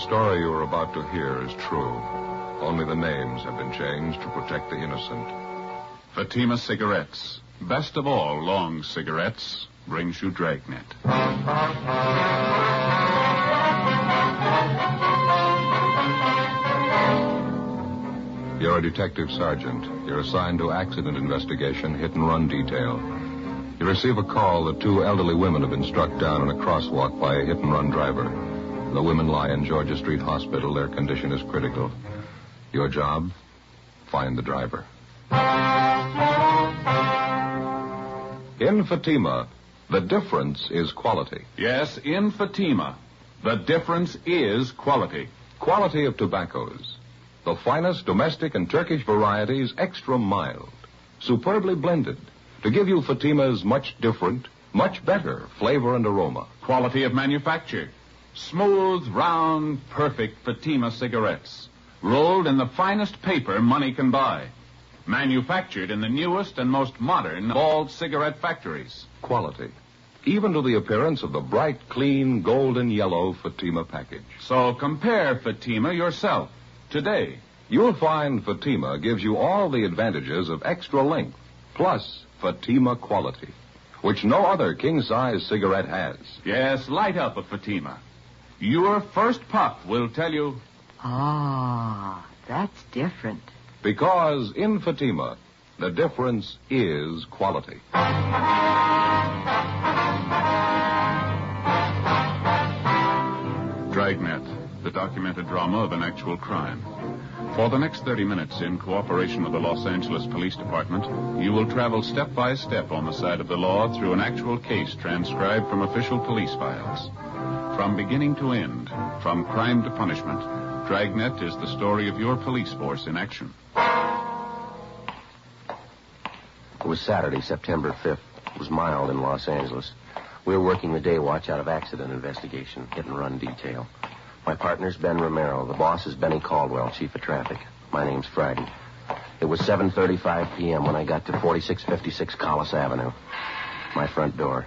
story you are about to hear is true. Only the names have been changed to protect the innocent. Fatima Cigarettes, best of all long cigarettes, brings you Dragnet. You're a detective sergeant. You're assigned to accident investigation, hit-and-run detail. You receive a call that two elderly women have been struck down in a crosswalk by a hit-and-run driver. The women lie in Georgia Street Hospital. Their condition is critical. Your job? Find the driver. In Fatima, the difference is quality. Yes, in Fatima, the difference is quality. Quality of tobaccos. The finest domestic and Turkish varieties, extra mild, superbly blended, to give you Fatima's much different, much better flavor and aroma. Quality of manufacture. Smooth, round, perfect Fatima cigarettes. Rolled in the finest paper money can buy. Manufactured in the newest and most modern of all cigarette factories. Quality. Even to the appearance of the bright, clean, golden yellow Fatima package. So compare Fatima yourself today. You'll find Fatima gives you all the advantages of extra length, plus Fatima quality, which no other king-size cigarette has. Yes, light up a Fatima. Your first puff will tell you... Ah, that's different. Because in Fatima, the difference is quality. Dragnet, the documented drama of an actual crime. For the next 30 minutes, in cooperation with the Los Angeles Police Department, you will travel step by step on the side of the law through an actual case transcribed from official police files. From beginning to end, from crime to punishment, Dragnet is the story of your police force in action. It was Saturday, September 5th. It was mild in Los Angeles. We were working the day watch out of accident investigation, hit-and-run detail. My partner's Ben Romero. The boss is Benny Caldwell, chief of traffic. My name's Friday. It was 7:35 p.m. when I got to 4656 Collis Avenue. My front door.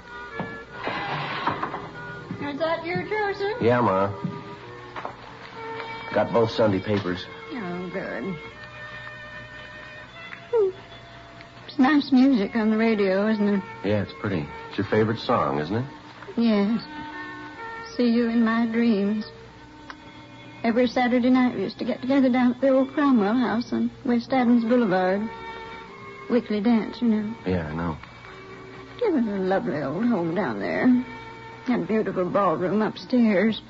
Is that you, Joseph? Yeah, Ma. Got both Sunday papers. Oh, good. It's nice music on the radio, isn't it? Yeah, it's pretty. It's your favorite song, isn't it? Yes. See you in my dreams. Every Saturday night we used to get together down at the old Cromwell house on West Adams Boulevard. Weekly dance, you know. Yeah, I know. It was a lovely old home down there. Had a beautiful ballroom upstairs.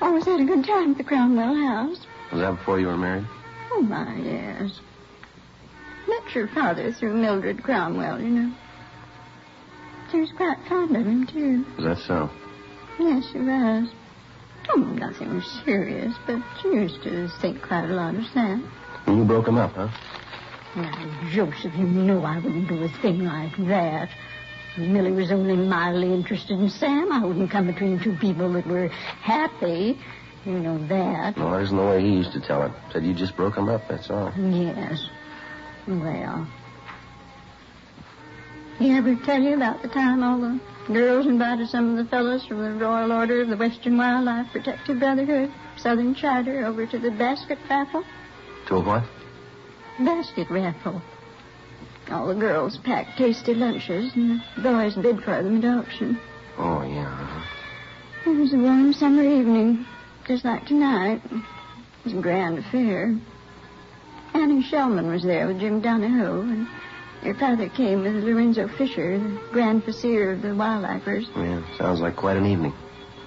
Always had a good time at the Cromwell house. Was that before you were married? Oh, my, yes. Met your father through Mildred Cromwell, you know. She was quite fond of him, too. Was that so? Yes, she was. Oh, nothing serious, but she used to think quite a lot of Sam. And you broke him up, huh? Now, Joseph, you know I wouldn't do a thing like that. If Millie was only mildly interested in Sam, I wouldn't come between two people that were happy. You know that. No, that isn't the way he used to tell it. Said you just broke him up, that's all. Yes. Well, he ever tell you about the time all the girls invited some of the fellows from the Royal Order of the Western Wildlife Protective Brotherhood, Southern Charter, over to the basket raffle? To a what? Basket raffle. All the girls packed tasty lunches, and the boys bid for them at auction. Oh, yeah. It was a warm summer evening, just like tonight. It was a grand affair. Annie Shellman was there with Jim Donahoe, and your father came with Lorenzo Fisher, the grand vizier of the wildlifers. Yeah, sounds like quite an evening.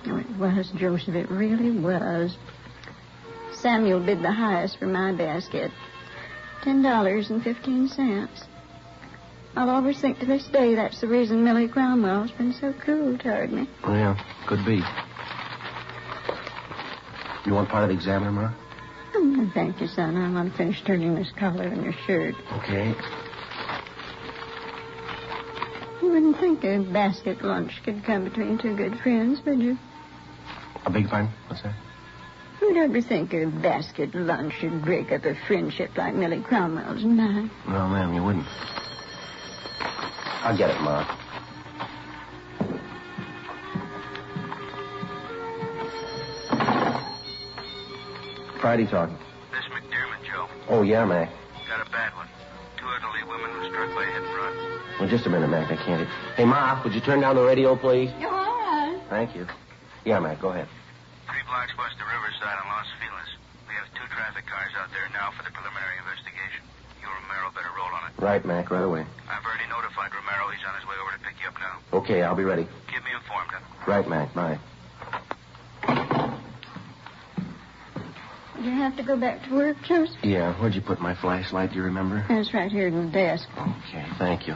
Oh, it was, Joseph. It really was. Samuel bid the highest for my basket. $10.15. I'll always think to this day that's the reason Millie Cromwell's been so cool toward me. Oh, yeah, could be. You want part of the Examiner, Ma? Oh, thank you, son. I want to finish turning this collar on your shirt. Okay. You wouldn't think a basket lunch could come between two good friends, would you? I beg your pardon? What's that? Who'd ever think a basket lunch should break up a friendship like Millie Cromwell's and mine? No, ma'am, you wouldn't. I'll get it, Ma. Friday talking. This McDermott, Joe. Oh, yeah, Mac. Got a bad one. 2 elderly women were struck by a hit and run. Well, just a minute, Mac. I can't... Hey, Ma, would you turn down the radio, please? You're all right. Thank you. Yeah, Mac, go ahead. 3 blocks west of Riverside on Los Feliz. We have 2 traffic cars out there now for the preliminary investigation. You and Romero better roll on it. Right, Mac, right away. I've already notified Romero. He's on his way over to pick you up now. Okay, I'll be ready. Keep me informed, huh? Right, Mac, bye. You have to go back to work, Joseph? Yeah, where'd you put my flashlight, do you remember? It's right here in the desk. Okay, thank you.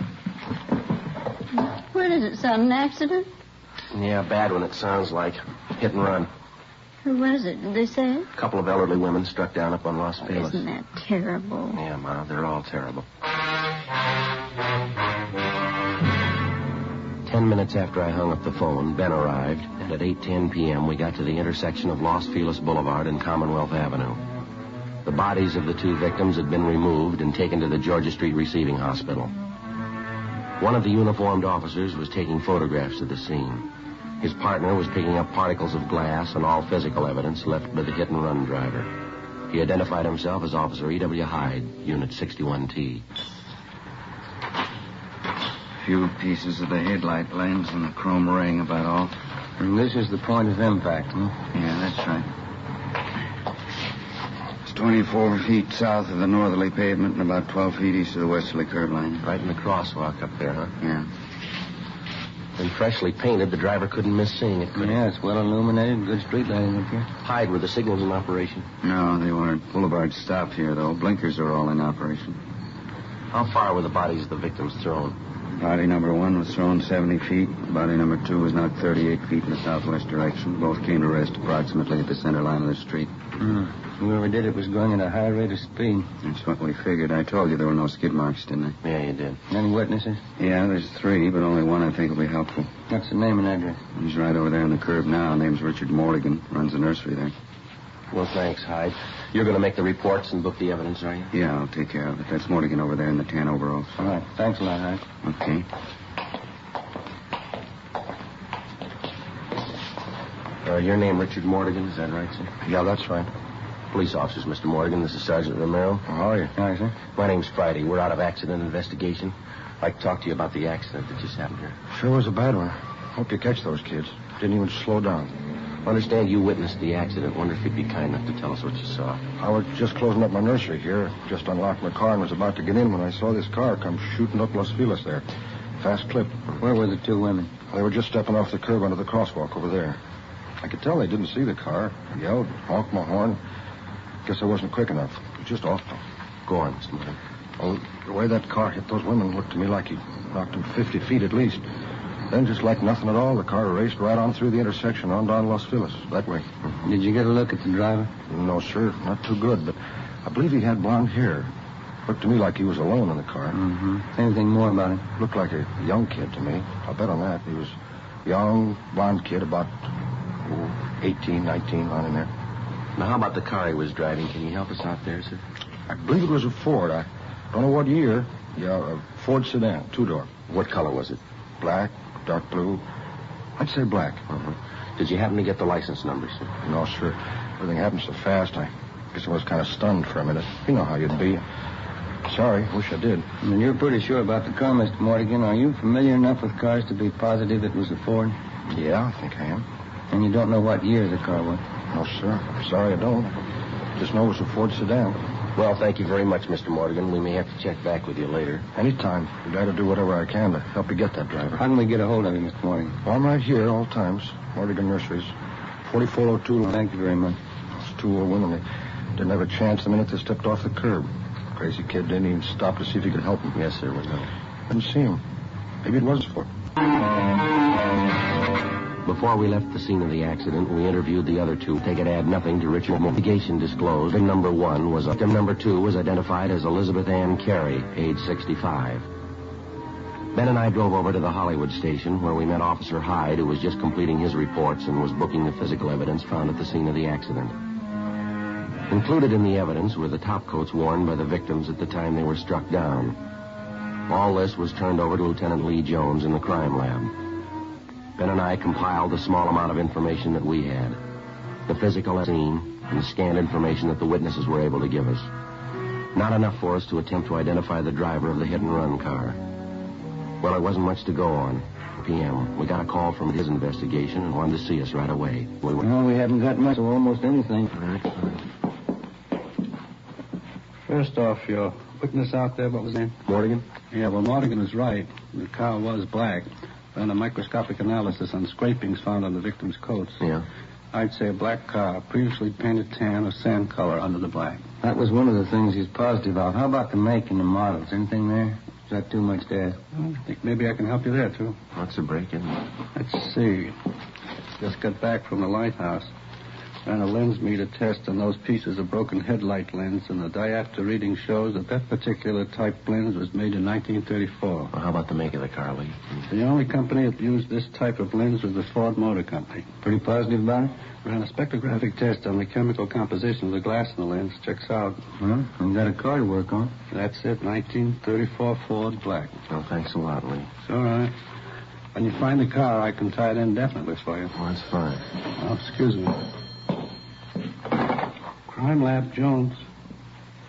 What is it, son? An accident? Yeah, bad one, it sounds like. Hit and run. Who was it? Did they say it? A couple of elderly women struck down up on Los Feliz. Isn't that terrible? Yeah, Ma, they're all terrible. 10 minutes after I hung up the phone, Ben arrived, and at 8:10 p.m. we got to the intersection of Los Feliz Boulevard and Commonwealth Avenue. The bodies of the 2 victims had been removed and taken to the Georgia Street Receiving Hospital. One of the uniformed officers was taking photographs of the scene. His partner was picking up particles of glass and all physical evidence left by the hit-and-run driver. He identified himself as Officer E.W. Hyde, Unit 61T. Few pieces of the headlight lens and the chrome ring, about all. And this is the point of impact, huh? Yeah, that's right. It's 24 feet south of the northerly pavement and about 12 feet east of the westerly curb line. Right in the crosswalk up there, huh? Yeah. And freshly painted, the driver couldn't miss seeing it, could he? Yeah, it's well illuminated. Good street lighting up here. Hyde, were the signals in operation? No, they weren't. Boulevard stopped here, though. Blinkers are all in operation. How far were the bodies of the victims thrown? Body number 1 was thrown 70 feet. Body number 2 was knocked 38 feet in the southwest direction. Both came to rest approximately at the center line of the street. Whoever did it was going at a high rate of speed. That's what we figured. I told you there were no skid marks, didn't I? Yeah, you did. Any witnesses? Yeah, there's 3, but only one I think will be helpful. What's the name and address? He's right over there on the curb now. Name's Richard Morgan. Runs the nursery there. Well, thanks, Hyde. You're going to make the reports and book the evidence, are you? Yeah, I'll take care of it. That's Morgan over there in the tan overalls. All right. Thanks a lot, Hyde. Okay. Your name, Richard Morgan, is that right, sir? Yeah, that's right. Police officers, Mr. Morgan. This is Sergeant Romero. How are you? Hi, sir. My name's Friday. We're out of accident investigation. I'd like to talk to you about the accident that just happened here. Sure was a bad one. Hope you catch those kids. Didn't even slow down. I understand you witnessed the accident. Wonder if you'd be kind enough to tell us what you saw. I was just closing up my nursery here. Just unlocked my car and was about to get in when I saw this car come shooting up Los Feliz there. Fast clip. Where were the 2 women? They were just stepping off the curb onto the crosswalk over there. I could tell they didn't see the car. I yelled, honked my horn. Guess I wasn't quick enough. It was just awful. Go on, Mr. Morgan. Well, the way that car hit those women looked to me like he knocked them 50 feet at least. Then, just like nothing at all, the car raced right on through the intersection on down Los Feliz, that way. Did you get a look at the driver? No, sir, not too good, but I believe he had blonde hair. Looked to me like he was alone in the car. Mm-hmm. Anything more about him? Looked like a young kid to me. I'll bet on that. He was a young, blonde kid, about 18, 19, on in there. Now, how about the car he was driving? Can you help us out there, sir? I believe it was a Ford. I don't know what year. Yeah, a Ford sedan, 2-door. What color was it? Black, dark blue. I'd say black. Uh-huh. Did you happen to get the license number, sir? No, sir. Everything happened so fast, I guess I was kind of stunned for a minute. You know how you'd be. Sorry, wish I did. And you're pretty sure about the car, Mr. Morgan. Are you familiar enough with cars to be positive it was a Ford? Yeah, I think I am. And you don't know what year the car was? No, sir. Sorry, I don't. Just know it was a Ford sedan. Well, thank you very much, Mr. Morgan. We may have to check back with you later. Anytime. Be glad to do whatever I can to help you get that driver. How can we get a hold of you, Mr. Morgan? Well, I'm right here all times. Morgan Nurseries. 4402. Thank you very much. Those 2 old women, they didn't have a chance the minute they stepped off the curb. Crazy kid didn't even stop to see if he could help him. Yes, sir, we know. Didn't see him. Maybe it was Ford. Before we left the scene of the accident, we interviewed the other 2. They could add nothing to Richard. Investigation disclosed. Victim number 1 was victim number 2 was identified as Elizabeth Ann Carey, age 65. Ben and I drove over to the Hollywood station where we met Officer Hyde, who was just completing his reports and was booking the physical evidence found at the scene of the accident. Included in the evidence were the topcoats worn by the victims at the time they were struck down. All this was turned over to Lieutenant Lee Jones in the crime lab. Ben and I compiled the small amount of information that we had. The physical scene, and the scant information that the witnesses were able to give us. Not enough for us to attempt to identify the driver of the hit-and-run car. Well, there wasn't much to go on. PM. We got a call from his investigation and wanted to see us right away. Well, we haven't got much of almost anything. All right. First off, your witness out there, what was his name? Morgan? Yeah, well, Morgan was right. The car was black. And a microscopic analysis on scrapings found on the victim's coats. Yeah. I'd say a black car, previously painted tan or sand color under the black. That was one of the things he's positive of. How about the make and the models? Anything there? Is that too much to ask? Well, I think maybe I can help you there, too. What's the break, isn't it? Let's see. Just got back from the lighthouse. Ran a lens meter test on those pieces of broken headlight lens, and the diopter reading shows that that particular type lens was made in 1934. Well, how about the make of the car, Lee? The only company that used this type of lens was the Ford Motor Company. Pretty positive about it? Ran a spectrographic test on the chemical composition of the glass in the lens. Checks out. Well, we've got a car to work on. That's it, 1934 Ford Black. Well, thanks a lot, Lee. It's all right. When you find the car, I can tie it indefinitely for you. Well, that's fine. Oh, excuse me. Crime Lab, Jones.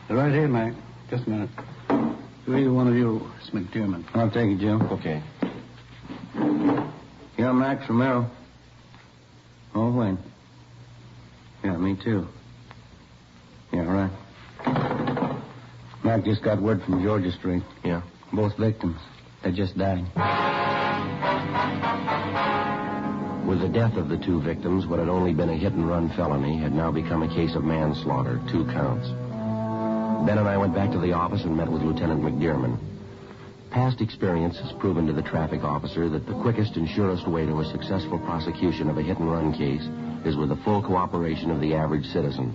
They're right here, Mac. Just a minute. To either one of you, it's McDermott. I'll take it, Jim. Okay. Yeah, Max Romero. Oh, when? Yeah, me too. Yeah, right. Mac just got word from Georgia Street. Yeah. Both victims. They just died. With the death of the two victims, what had only been a hit-and-run felony had now become a case of manslaughter, 2 counts. Ben and I went back to the office and met with Lieutenant McDermott. Past experience has proven to the traffic officer that the quickest and surest way to a successful prosecution of a hit-and-run case is with the full cooperation of the average citizen.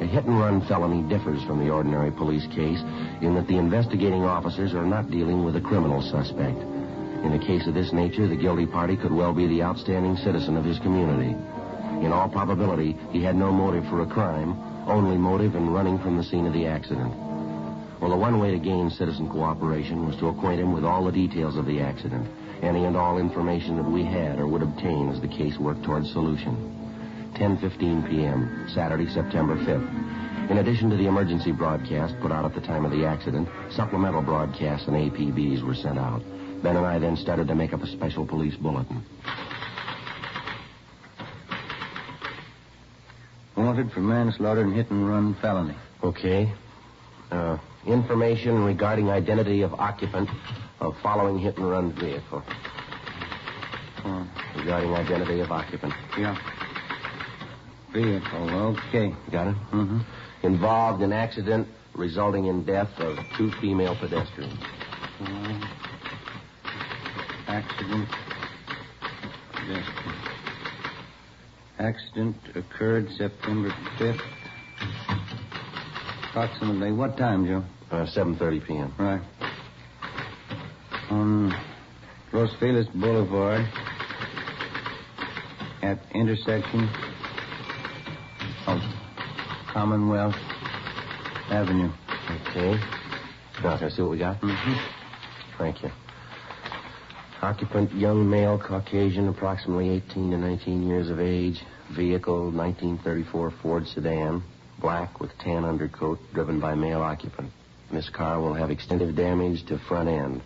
A hit-and-run felony differs from the ordinary police case in that the investigating officers are not dealing with a criminal suspect. In a case of this nature, the guilty party could well be the outstanding citizen of his community. In all probability, he had no motive for a crime, only motive in running from the scene of the accident. Well, the one way to gain citizen cooperation was to acquaint him with all the details of the accident, any and all information that we had or would obtain as the case worked towards solution. 10:15 p.m., Saturday, September 5th. In addition to the emergency broadcast put out at the time of the accident, supplemental broadcasts and APBs were sent out. Ben and I then started to make up a special police bulletin. Wanted for manslaughter and hit-and-run felony. Okay. Information regarding identity of occupant of following hit-and-run vehicle. Regarding identity of occupant. Yeah. Vehicle, okay. Got it? Mm-hmm. Involved in accident resulting in death of 2 female pedestrians. Accident. Yes. Accident occurred September 5th. Approximately what time, Joe? 7:30 p.m. Right. On Los Feliz Boulevard at intersection of Commonwealth Avenue. Okay. Now, can I see what we got? Mm-hmm. Thank you. Occupant, young male, Caucasian, approximately 18 to 19 years of age. Vehicle, 1934 Ford sedan, black with tan undercoat, driven by male occupant. This car will have extensive damage to front end.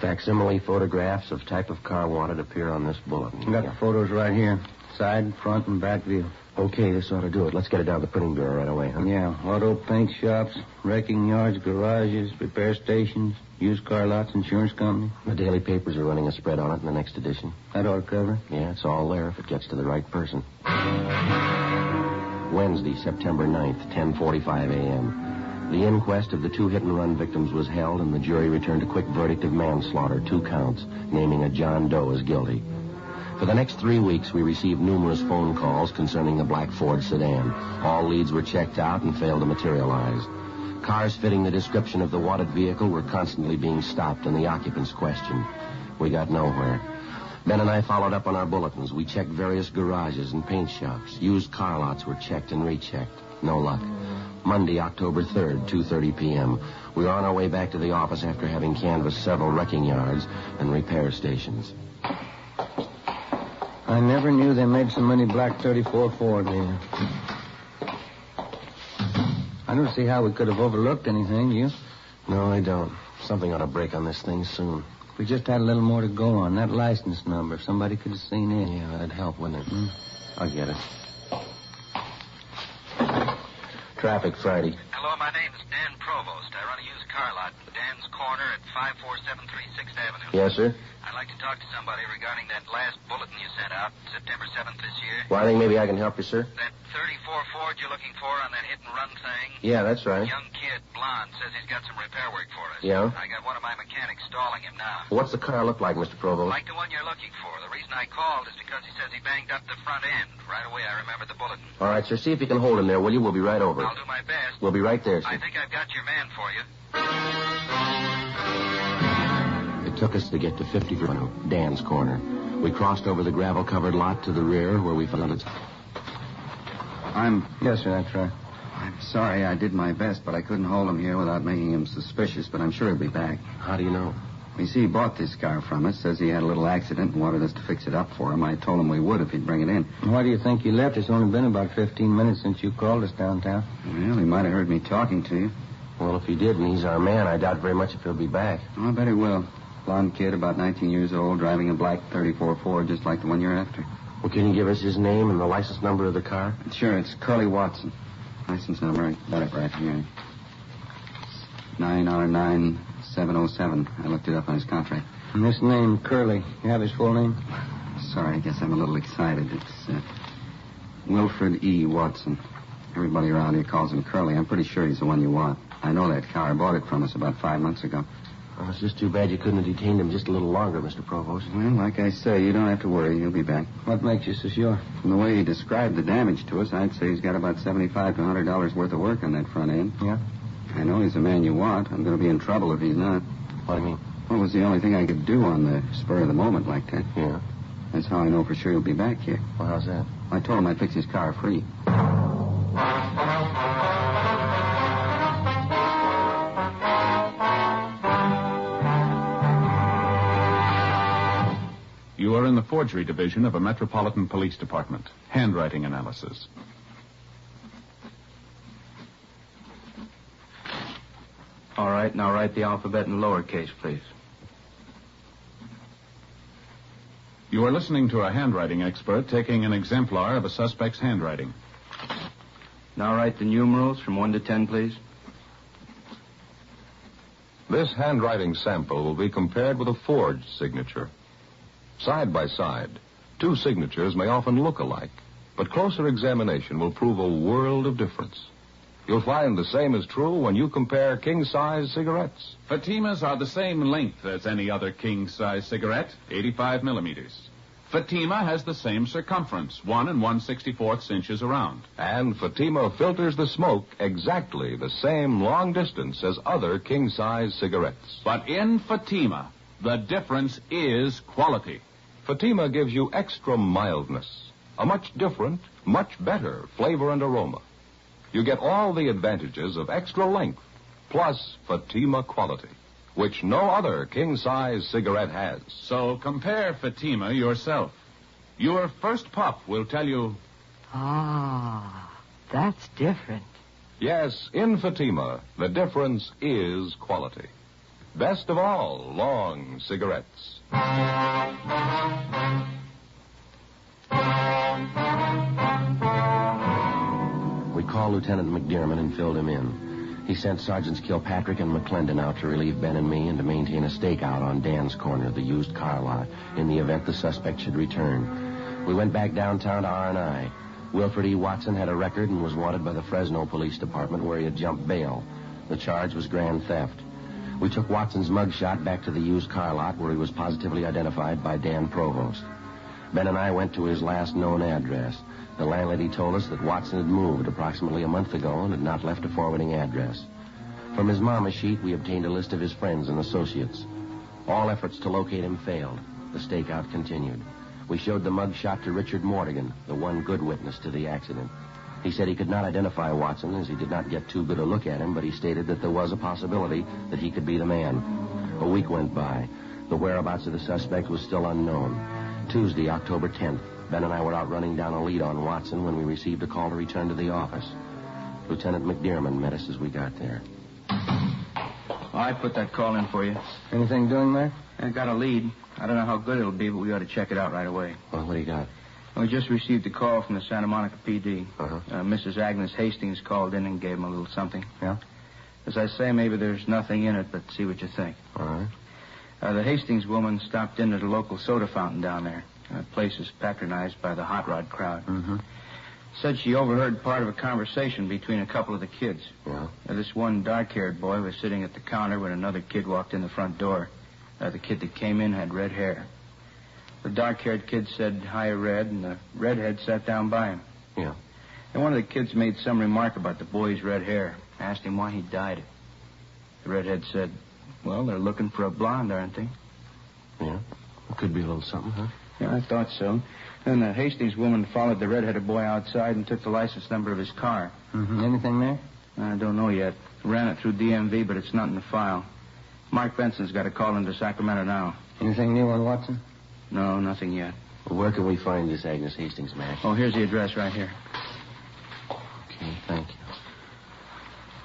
Facsimile photographs of type of car wanted appear on this bulletin. We got the photos right here. Side, front, and back view. Okay, this ought to do it. Let's get it down to the printing bureau right away, huh? Yeah, auto paint shops, wrecking yards, garages, repair stations, used car lots, insurance company. The daily papers are running a spread on it in the next edition. That ought to cover it. Yeah, it's all there if it gets to the right person. Wednesday, September 9th, 10:45 a.m. The inquest of the 2 hit-and-run victims was held, and the jury returned a quick verdict of manslaughter, 2 counts, naming a John Doe as guilty. For the next 3 weeks, we received numerous phone calls concerning the black Ford sedan. All leads were checked out and failed to materialize. Cars fitting the description of the wanted vehicle were constantly being stopped and the occupants questioned. We got nowhere. Ben and I followed up on our bulletins. We checked various garages and paint shops. Used car lots were checked and rechecked. No luck. Monday, October 3rd, 2:30 p.m. We were on our way back to the office after having canvassed several wrecking yards and repair stations. I never knew they made so many black 34 Ford here. don't see how we could have overlooked anything, you. No, I don't. Something ought to break on this thing soon. We just had a little more to go on. That license number, if somebody could have seen it. Yeah, that'd help, wouldn't it? I'll get it. Traffic Friday. Hello, my name's Dan Provost. I run a used car lot, Dan's Corner at 54736 6th Avenue. Yes, sir? I'd like to talk to somebody regarding that last bulletin you sent out, September 7th this year. Well, I think maybe I can help you, sir. That 34 Ford you're looking for on that hit-and-run thing? Yeah, that's right. Young kid, blonde, says he's got some repair work for us. Yeah? I got one of my mechanics stalling him now. What's the car look like, Mr. Provost? Like the one you're looking for. The reason I called is because he says he banged up the front end. Right away, I remembered the bulletin. All right, sir. See if you can hold him there, will you? We'll be right over. I'll do my best. We'll be right there, sir. I think I've got your man for you. It took us to get to 50th Dan's Corner. We crossed over the gravel-covered lot to the rear where we found it. Yes, sir, that's right. I'm sorry. I did my best, but I couldn't hold him here without making him suspicious, but I'm sure he'll be back. How do you know? You see, he bought this car from us, says he had a little accident and wanted us to fix it up for him. I told him we would if he'd bring it in. Why do you think you left? It's only been about 15 minutes since you called us downtown. Well, he might have heard me talking to you. Well, if he did, and he's our man, I doubt very much if he'll be back. Oh, I bet he will. Blonde kid, about 19 years old, driving a black 34 Ford, just like the one you're after. Well, can you give us his name and the license number of the car? Sure, it's Curly Watson. License number, I got it right here. 9R9707. I looked it up on his contract. And this name, Curly, you have his full name? Sorry, I guess I'm a little excited. It's Wilfred E. Watson. Everybody around here calls him Curly. I'm pretty sure he's the one you want. I know that car. I bought it from us about 5 months ago. Well, it's just too bad you couldn't have detained him just a little longer, Mr. Provost. Well, like I say, you don't have to worry. He'll be back. What makes you so sure? From the way he described the damage to us, I'd say he's got about $75 to $100 worth of work on that front end. Yeah? I know he's the man you want. I'm going to be in trouble if he's not. What do you mean? Well, it was the only thing I could do on the spur of the moment like that. Yeah. That's how I know for sure he'll be back here. Well, how's that? I told him I'd fix his car free. You are in the forgery division of a Metropolitan Police Department. Handwriting analysis. All right, now write the alphabet in lowercase, please. You are listening to a handwriting expert taking an exemplar of a suspect's handwriting. Now write the numerals from 1 to 10, please. This handwriting sample will be compared with a forged signature. Side by side, two signatures may often look alike, but closer examination will prove a world of difference. You'll find the same is true when you compare king-size cigarettes. Fatimas are the same length as any other king-size cigarette, 85 millimeters. Fatima has the same circumference, 1 1/64 inches around. And Fatima filters the smoke exactly the same long distance as other king-size cigarettes. But in Fatima, the difference is quality. Fatima gives you extra mildness, a much different, much better flavor and aroma. You get all the advantages of extra length, plus Fatima quality, which no other king-size cigarette has. So compare Fatima yourself. Your first puff will tell you... Ah, that's different. Yes, in Fatima, the difference is quality. Best of all, long cigarettes. We called Lieutenant McDermott and filled him in. He sent Sergeants Kilpatrick and McClendon out to relieve Ben and me and to maintain a stakeout on Dan's Corner, the used car lot, in the event the suspect should return. We went back downtown to R&I. Wilfred E. Watson had a record and was wanted by the Fresno Police Department, where he had jumped bail. The charge was grand theft. We took Watson's mugshot back to the used car lot, where he was positively identified by Dan Provost. Ben and I went to his last known address. The landlady told us that Watson had moved approximately a month ago and had not left a forwarding address. From his mama sheet, we obtained a list of his friends and associates. All efforts to locate him failed. The stakeout continued. We showed the mugshot to Richard Mortigan, the one good witness to the accident. He said he could not identify Watson as he did not get too good a look at him, but he stated that there was a possibility that he could be the man. A week went by. The whereabouts of the suspect was still unknown. Tuesday, October 10th, Ben and I were out running down a lead on Watson when we received a call to return to the office. Lieutenant McDearman met us as we got there. I put that call in for you. Anything doing there? I got a lead. I don't know how good it'll be, but we ought to check it out right away. Well, what do you got? We just received a call from the Santa Monica PD. Uh-huh. Mrs. Agnes Hastings called in and gave him a little something. Yeah? As I say, maybe there's nothing in it, but see what you think. All right. The Hastings woman stopped in at a local soda fountain down there. The place is patronized by the hot rod crowd. Mm-hmm. Said she overheard part of a conversation between a couple of the kids. Yeah? This one dark-haired boy was sitting at the counter when another kid walked in the front door. The kid that came in had red hair. The dark-haired kid said, "Hi, Red," and the redhead sat down by him. Yeah. And one of the kids made some remark about the boy's red hair. Asked him why he dyed it. The redhead said, "Well, they're looking for a blonde, aren't they?" Yeah? It could be a little something, huh? Yeah, I thought so. Then the Hastings woman followed the red-headed boy outside and took the license number of his car. Mm-hmm. Anything there? I don't know yet. Ran it through DMV, but it's not in the file. Mark Benson's got a call into Sacramento now. Anything new on Watson? No, nothing yet. Well, where can we find this Agnes Hastings, Mac? Oh, here's the address right here. Okay, thank you.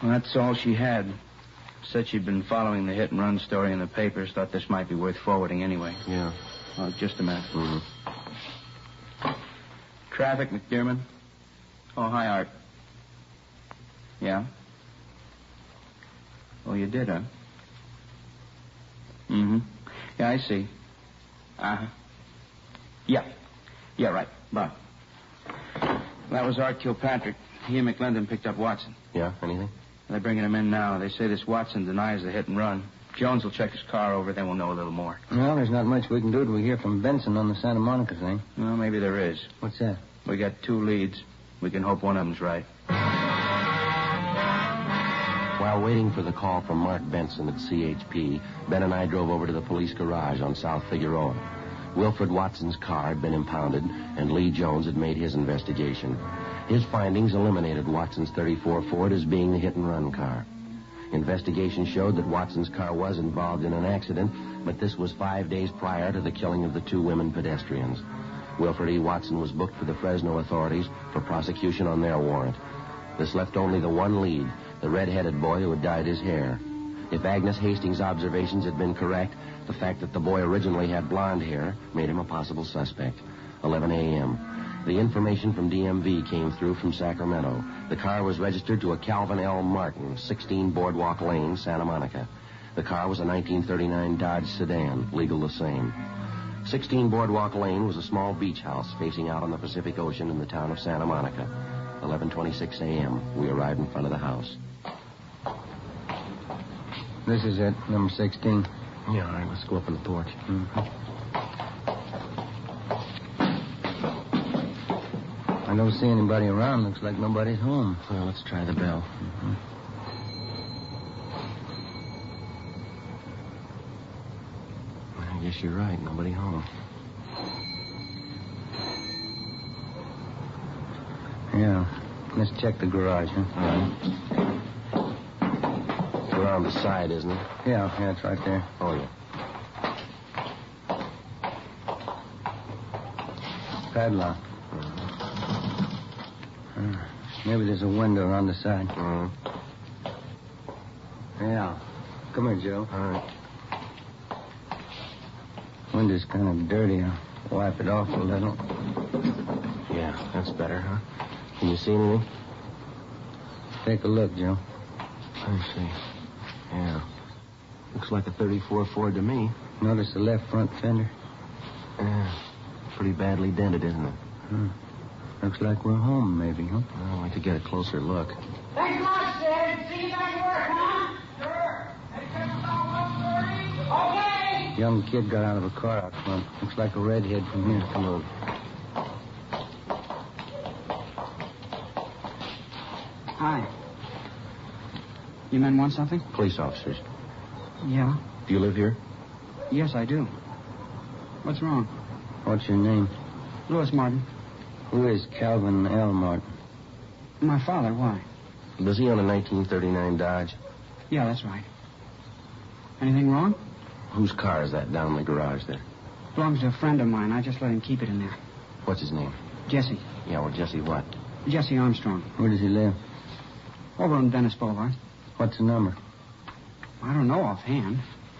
Well, that's all she had. Said she'd been following the hit-and-run story in the papers. Thought this might be worth forwarding anyway. Yeah. Oh, just a minute. Mm-hmm. Traffic, McDearman. Oh, hi, Art. Yeah? Oh, you did, huh? Mm-hmm. Yeah, I see. Uh-huh. Yeah. Yeah, right. Bye. That was Art Kilpatrick. He and McLendon picked up Watson. Yeah? Anything? They're bringing him in now. They say this Watson denies the hit and run. Jones will check his car over, then we'll know a little more. Well, there's not much we can do till we hear from Benson on the Santa Monica thing. Well, maybe there is. What's that? We got 2 leads. We can hope one of them's right. While waiting for the call from Mark Benson at CHP, Ben and I drove over to the police garage on South Figueroa. Wilfred Watson's car had been impounded, and Lee Jones had made his investigation. His findings eliminated Watson's 34 Ford as being the hit-and-run car. Investigation showed that Watson's car was involved in an accident, but this was 5 days prior to the killing of the 2 women pedestrians. Wilfred E. Watson was booked for the Fresno authorities for prosecution on their warrant. This left only the one lead, the red-headed boy who had dyed his hair. If Agnes Hastings' observations had been correct, the fact that the boy originally had blonde hair made him a possible suspect. 11 a.m. The information from DMV came through from Sacramento. The car was registered to a Calvin L. Martin, 16 Boardwalk Lane, Santa Monica. The car was a 1939 Dodge sedan, legal the same. 16 Boardwalk Lane was a small beach house facing out on the Pacific Ocean in the town of Santa Monica. 11:26 a.m. We arrived in front of the house. This is it, number 16. Yeah, all right, let's go up on the porch. Mm-hmm. I don't see anybody around. Looks like nobody's home. Well, let's try the bell. Mm-hmm. I guess you're right. Nobody home. Yeah. Let's check the garage, huh? All right. It's around the side, isn't it? Yeah, it's right there. Oh, yeah. Padlock. Maybe there's a window on the side. Yeah. Come here, Joe. All right. Window's kind of dirty. I'll wipe it off a little. Yeah, that's better, huh? Can you see anything? Take a look, Joe. I see. Yeah. Looks like a 34 Ford to me. Notice the left front fender? Yeah. Pretty badly dented, isn't it? Looks like we're home, maybe, huh? Well, I'd like to get a closer look. Thanks a lot, Sid. See you back to work, huh? Sure. Okay. Young kid got out of a car out front. Looks like a redhead from here. Come on. Hi. You men want something? Police officers. Yeah. Do you live here? Yes, I do. What's wrong? What's your name? Louis Martin. Who is Calvin L. Martin? My father. Why? Was he on a 1939 Dodge? Yeah, that's right. Anything wrong? Whose car is that down in the garage there? Belongs to a friend of mine. I just let him keep it in there. What's his name? Jesse. Yeah, well, Jesse what? Jesse Armstrong. Where does he live? Over on Venice Boulevard. What's the number? I don't know offhand.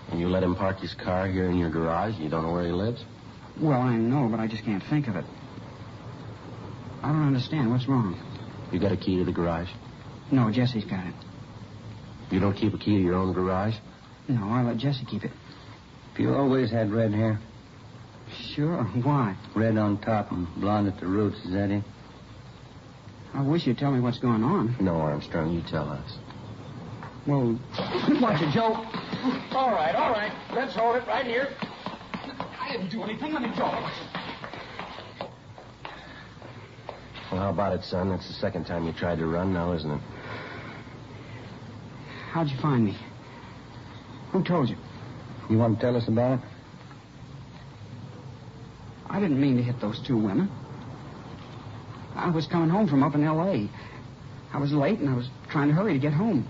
And you let him park his car here in your garage? You don't know where he lives? Well, I know, but I just can't think of it. I don't understand. What's wrong? You got a key to the garage? No, Jesse's got it. You don't keep a key to your own garage? No, I let Jesse keep it. You always had red hair? Sure. Why? Red on top and blonde at the roots. Is that it? I wish you'd tell me what's going on. No, Armstrong, you tell us. Well, watch it, Joe. All right. Let's hold it right here. I didn't do anything. Let me go. Well, how about it, son? That's the second time you tried to run now, isn't it? How'd you find me? Who told you? You want to tell us about it? I didn't mean to hit those two women. I was coming home from up in L.A. I was late, and I was trying to hurry to get home.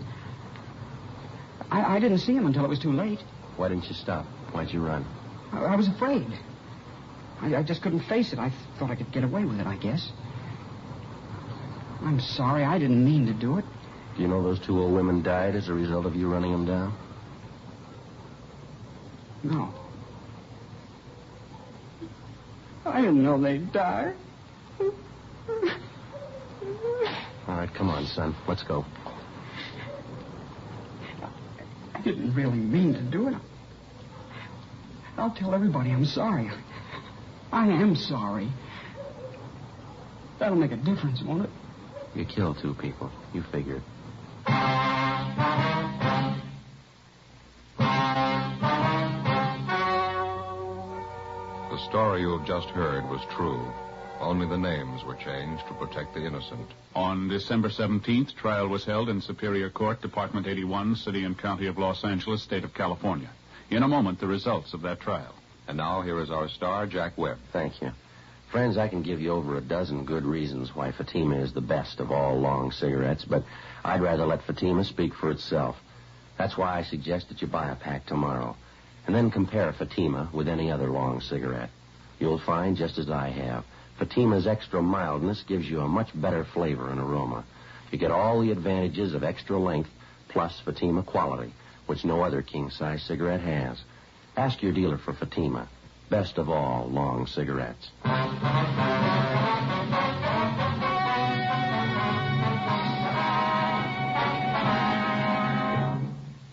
I didn't see him until it was too late. Why didn't you stop? Why'd you run? I was afraid. I just couldn't face it. I thought I could get away with it, I guess. I'm sorry. I didn't mean to do it. Do you know those two old women died as a result of you running them down? No. I didn't know they'd die. All right, come on, son. Let's go. I didn't really mean to do it. I'll tell everybody I'm sorry. I am sorry. That'll make a difference, won't it? You killed two people. You figured. The story you have just heard was true. Only the names were changed to protect the innocent. On December 17th, trial was held in Superior Court, Department 81, City and County of Los Angeles, State of California. In a moment, the results of that trial. And now here is our star, Jack Webb. Thank you. Friends, I can give you over a dozen good reasons why Fatima is the best of all long cigarettes, but I'd rather let Fatima speak for itself. That's why I suggest that you buy a pack tomorrow, and then compare Fatima with any other long cigarette. You'll find, just as I have, Fatima's extra mildness gives you a much better flavor and aroma. You get all the advantages of extra length plus Fatima quality, which no other king-size cigarette has. Ask your dealer for Fatima, best of all long cigarettes.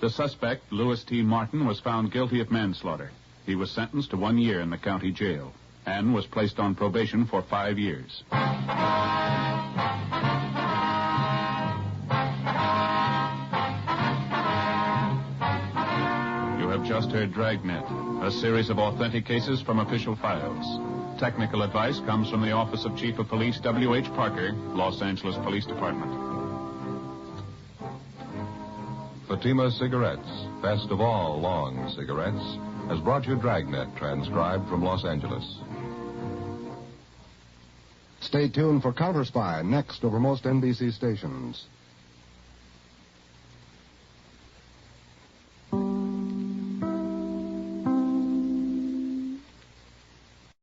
The suspect, Louis T. Martin, was found guilty of manslaughter. He was sentenced to 1 year in the county jail and was placed on probation for 5 years. You have just heard Dragnet, a series of authentic cases from official files. Technical advice comes from the Office of Chief of Police W.H. Parker, Los Angeles Police Department. Fatima Cigarettes, best of all long cigarettes, has brought you Dragnet, transcribed from Los Angeles. Stay tuned for Counter Spy next over most NBC stations.